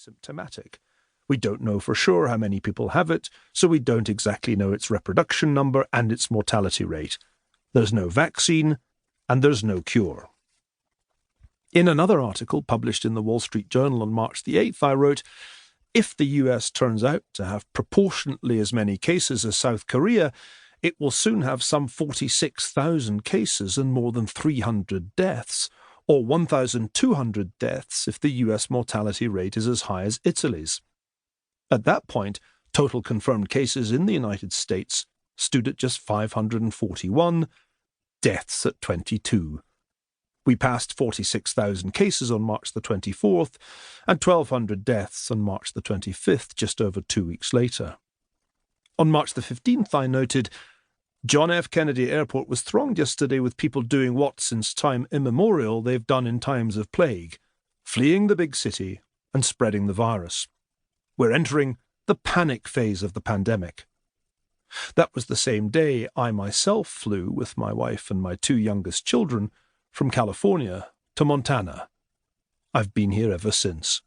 asymptomatic. We don't know for sure how many people have it, so we don't exactly know its reproduction number and its mortality rate. There's no vaccine, and there's no cure. In another article published in the Wall Street Journal on March the 8th, I wrote, if the US turns out to have proportionately as many cases as South Korea, it will soon have some 46,000 cases and more than 300 deaths, or 1,200 deaths if the US mortality rate is as high as Italy's. At that point, total confirmed cases in the United States stood at just 541, deaths at 22. We passed 46,000 cases on March the 24th and 1,200 deaths on March the 25th, just over 2 weeks later. On March the 15th, I noted, John F. Kennedy Airport was thronged yesterday with people doing what, since time immemorial, they've done in times of plague, fleeing the big city and spreading the virus. We're entering the panic phase of the pandemic. That was the same day I myself flew with my wife and my 2 youngest children from California to Montana. I've been here ever since.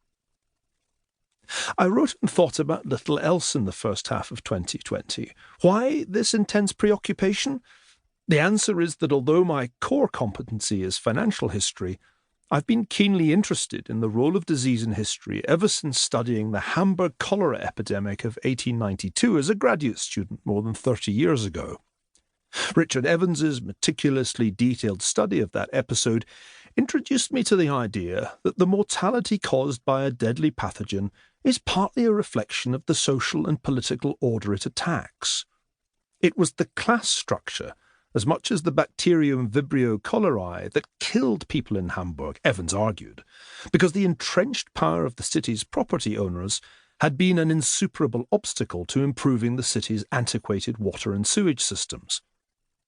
I wrote and thought about little else in the first half of 2020. Why this intense preoccupation? The answer is that although my core competency is financial history, I've been keenly interested in the role of disease in history ever since studying the Hamburg cholera epidemic of 1892 as a graduate student more than 30 years ago. Richard Evans's meticulously detailed study of that episode introduced me to the idea that the mortality caused by a deadly pathogen is partly a reflection of the social and political order it attacks. It was the class structure, as much as the bacterium Vibrio cholerae, that killed people in Hamburg, Evans argued, because the entrenched power of the city's property owners had been an insuperable obstacle to improving the city's antiquated water and sewage systems.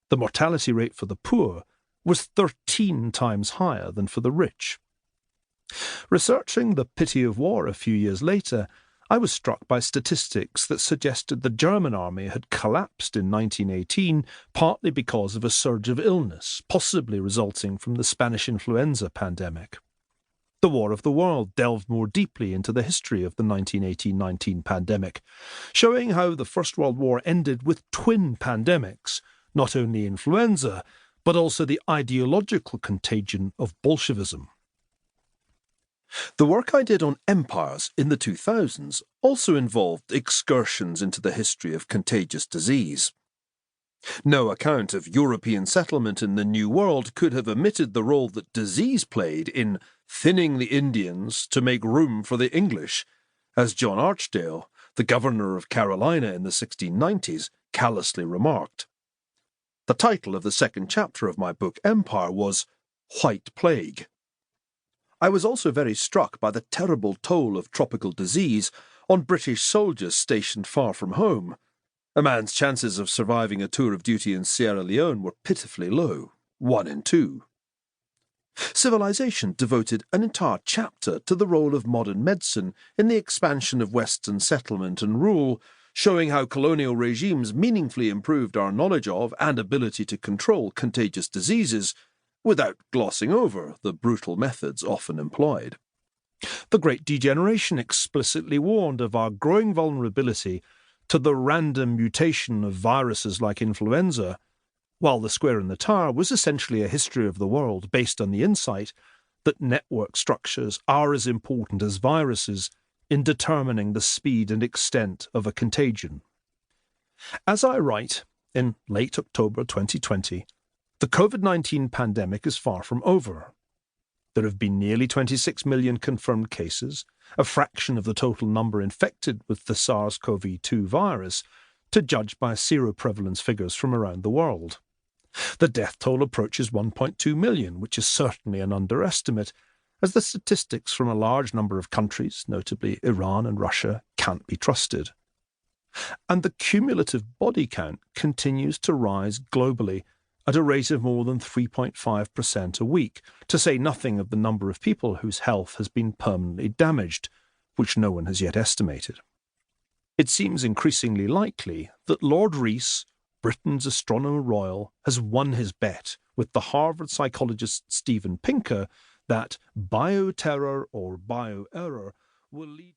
The mortality rate for the poor was 13 times higher than for the rich. Researching the pity of war a few years later, I was struck by statistics that suggested the German army had collapsed in 1918 partly because of a surge of illness, possibly resulting from the Spanish influenza pandemic. The War of the World delved more deeply into the history of the 1918-19 pandemic, showing how the First World War ended with twin pandemics, not only influenza, but also the ideological contagion of Bolshevism. The work I did on empires in the 2000s also involved excursions into the history of contagious disease. No account of European settlement in the New World could have omitted the role that disease played in thinning the Indians to make room for the English, as John Archdale, the governor of Carolina in the 1690s, callously remarked. The title of the second chapter of my book Empire was White Plague. I was also very struck by the terrible toll of tropical disease on British soldiers stationed far from home. A man's chances of surviving a tour of duty in Sierra Leone were pitifully low, 1 in 2. Civilization devoted an entire chapter to the role of modern medicine in the expansion of Western settlement and rule, showing how colonial regimes meaningfully improved our knowledge of and ability to control contagious diseases, without glossing over the brutal methods often employed. The Great Degeneration explicitly warned of our growing vulnerability to the random mutation of viruses like influenza, while The Square in the Tower was essentially a history of the world based on the insight that network structures are as important as viruses in determining the speed and extent of a contagion. As I write, in late October 2020, the COVID-19 pandemic is far from over. There have been nearly 26 million confirmed cases, a fraction of the total number infected with the SARS-CoV-2 virus, to judge by seroprevalence figures from around the world. The death toll approaches 1.2 million, which is certainly an underestimate, as the statistics from a large number of countries, notably Iran and Russia, can't be trusted. And the cumulative body count continues to rise globally at a rate of more than 3.5% a week, to say nothing of the number of people whose health has been permanently damaged, which no one has yet estimated. It seems increasingly likely that Lord Rees, Britain's Astronomer Royal, has won his bet with the Harvard psychologist Steven Pinker that bioterror or bioerror will lead